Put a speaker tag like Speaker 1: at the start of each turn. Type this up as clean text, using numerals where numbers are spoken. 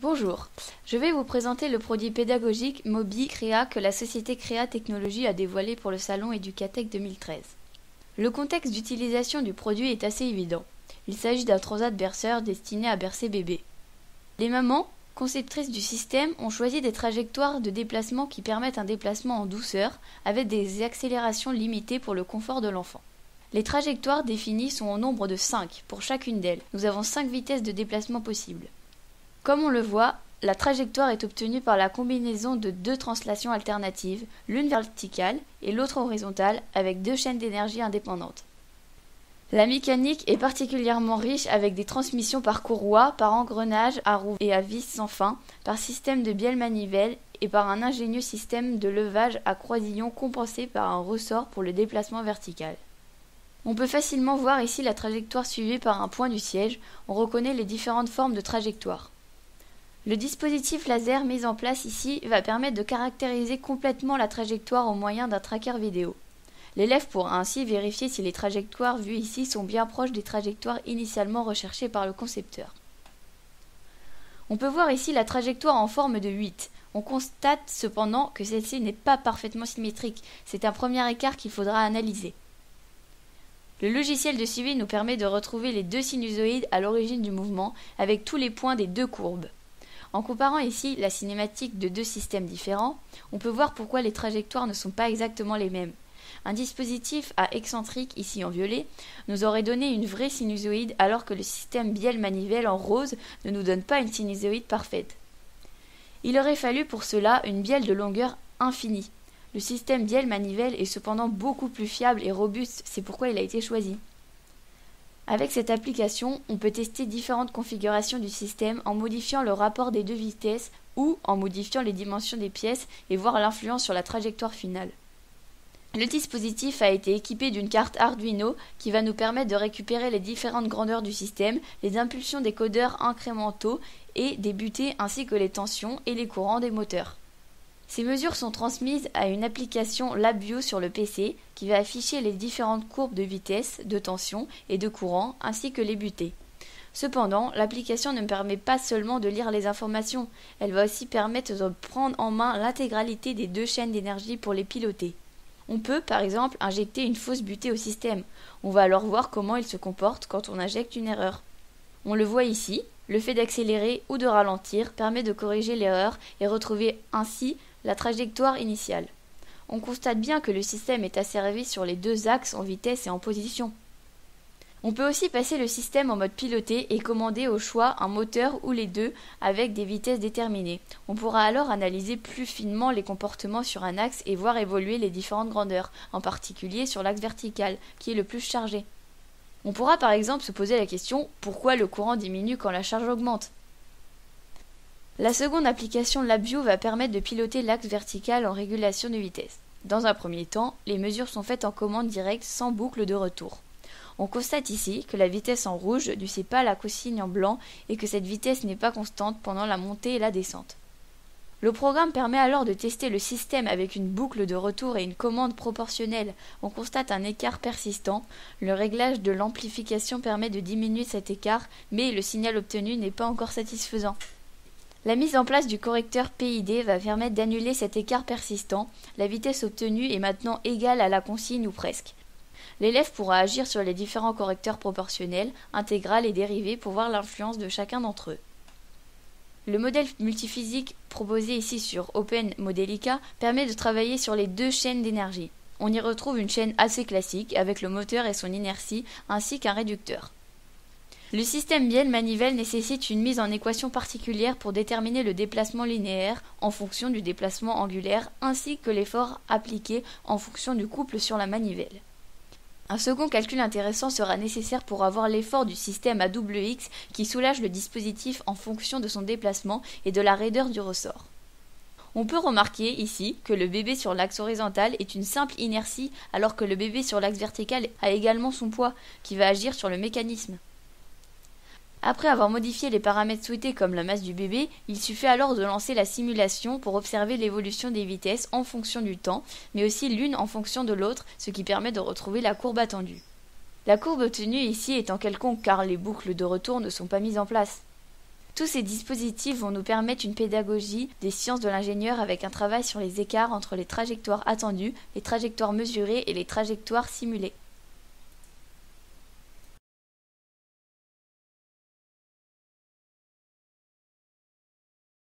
Speaker 1: Bonjour, je vais vous présenter le produit pédagogique Mobi Créa que la société Créa Technologies a dévoilé pour le salon Educatec 2013. Le contexte d'utilisation du produit est assez évident. Il s'agit d'un transat berceur destiné à bercer bébé. Les mamans, conceptrices du système, ont choisi des trajectoires de déplacement qui permettent un déplacement en douceur avec des accélérations limitées pour le confort de l'enfant. Les trajectoires définies sont au nombre de 5 pour chacune d'elles. Nous avons 5 vitesses de déplacement possibles. Comme on le voit, la trajectoire est obtenue par la combinaison de 2 translations alternatives, l'une verticale et l'autre horizontale, avec 2 chaînes d'énergie indépendantes. La mécanique est particulièrement riche avec des transmissions par courroie, par engrenage à roues et à vis sans fin, par système de bielle-manivelle et par un ingénieux système de levage à croisillon compensé par un ressort pour le déplacement vertical. On peut facilement voir ici la trajectoire suivie par un point du siège. On reconnaît les différentes formes de trajectoire. Le dispositif laser mis en place ici va permettre de caractériser complètement la trajectoire au moyen d'un tracker vidéo. L'élève pourra ainsi vérifier si les trajectoires vues ici sont bien proches des trajectoires initialement recherchées par le concepteur. On peut voir ici la trajectoire en forme de 8. On constate cependant que celle-ci n'est pas parfaitement symétrique. C'est un premier écart qu'il faudra analyser. Le logiciel de suivi nous permet de retrouver les 2 sinusoïdes à l'origine du mouvement avec tous les points des 2 courbes. En comparant ici la cinématique de 2 systèmes différents, on peut voir pourquoi les trajectoires ne sont pas exactement les mêmes. Un dispositif à excentrique, ici en violet, nous aurait donné une vraie sinusoïde alors que le système bielle-manivelle en rose ne nous donne pas une sinusoïde parfaite. Il aurait fallu pour cela une bielle de longueur infinie. Le système bielle-manivelle est cependant beaucoup plus fiable et robuste, c'est pourquoi il a été choisi. Avec cette application, on peut tester différentes configurations du système en modifiant le rapport des 2 vitesses ou en modifiant les dimensions des pièces et voir l'influence sur la trajectoire finale. Le dispositif a été équipé d'une carte Arduino qui va nous permettre de récupérer les différentes grandeurs du système, les impulsions des codeurs incrémentaux et des butées ainsi que les tensions et les courants des moteurs. Ces mesures sont transmises à une application LabVIEW sur le PC qui va afficher les différentes courbes de vitesse, de tension et de courant ainsi que les butées. Cependant, l'application ne permet pas seulement de lire les informations, elle va aussi permettre de prendre en main l'intégralité des 2 chaînes d'énergie pour les piloter. On peut par exemple injecter une fausse butée au système. On va alors voir comment il se comporte quand on injecte une erreur. On le voit ici, le fait d'accélérer ou de ralentir permet de corriger l'erreur et retrouver ainsi la trajectoire initiale. On constate bien que le système est asservi sur les 2 axes en vitesse et en position. On peut aussi passer le système en mode piloté et commander au choix un moteur ou les 2 avec des vitesses déterminées. On pourra alors analyser plus finement les comportements sur un axe et voir évoluer les différentes grandeurs, en particulier sur l'axe vertical, qui est le plus chargé. On pourra par exemple se poser la question « Pourquoi le courant diminue quand la charge augmente ?» La seconde application LabVIEW va permettre de piloter l'axe vertical en régulation de vitesse. Dans un premier temps, les mesures sont faites en commande directe sans boucle de retour. On constate ici que la vitesse en rouge ne suit pas la consigne en blanc et que cette vitesse n'est pas constante pendant la montée et la descente. Le programme permet alors de tester le système avec une boucle de retour et une commande proportionnelle. On constate un écart persistant. Le réglage de l'amplification permet de diminuer cet écart, mais le signal obtenu n'est pas encore satisfaisant. La mise en place du correcteur PID va permettre d'annuler cet écart persistant. La vitesse obtenue est maintenant égale à la consigne ou presque. L'élève pourra agir sur les différents correcteurs proportionnels, intégral et dérivés pour voir l'influence de chacun d'entre eux. Le modèle multiphysique proposé ici sur OpenModelica permet de travailler sur les 2 chaînes d'énergie. On y retrouve une chaîne assez classique avec le moteur et son inertie ainsi qu'un réducteur. Le système bielle-manivelle nécessite une mise en équation particulière pour déterminer le déplacement linéaire en fonction du déplacement angulaire ainsi que l'effort appliqué en fonction du couple sur la manivelle. Un second calcul intéressant sera nécessaire pour avoir l'effort du système à double X qui soulage le dispositif en fonction de son déplacement et de la raideur du ressort. On peut remarquer ici que le bébé sur l'axe horizontal est une simple inertie alors que le bébé sur l'axe vertical a également son poids qui va agir sur le mécanisme. Après avoir modifié les paramètres souhaités comme la masse du bébé, il suffit alors de lancer la simulation pour observer l'évolution des vitesses en fonction du temps, mais aussi l'une en fonction de l'autre, ce qui permet de retrouver la courbe attendue. La courbe obtenue ici est en quelconque car les boucles de retour ne sont pas mises en place. Tous ces dispositifs vont nous permettre une pédagogie des sciences de l'ingénieur avec un travail sur les écarts entre les trajectoires attendues, les trajectoires mesurées et les trajectoires simulées.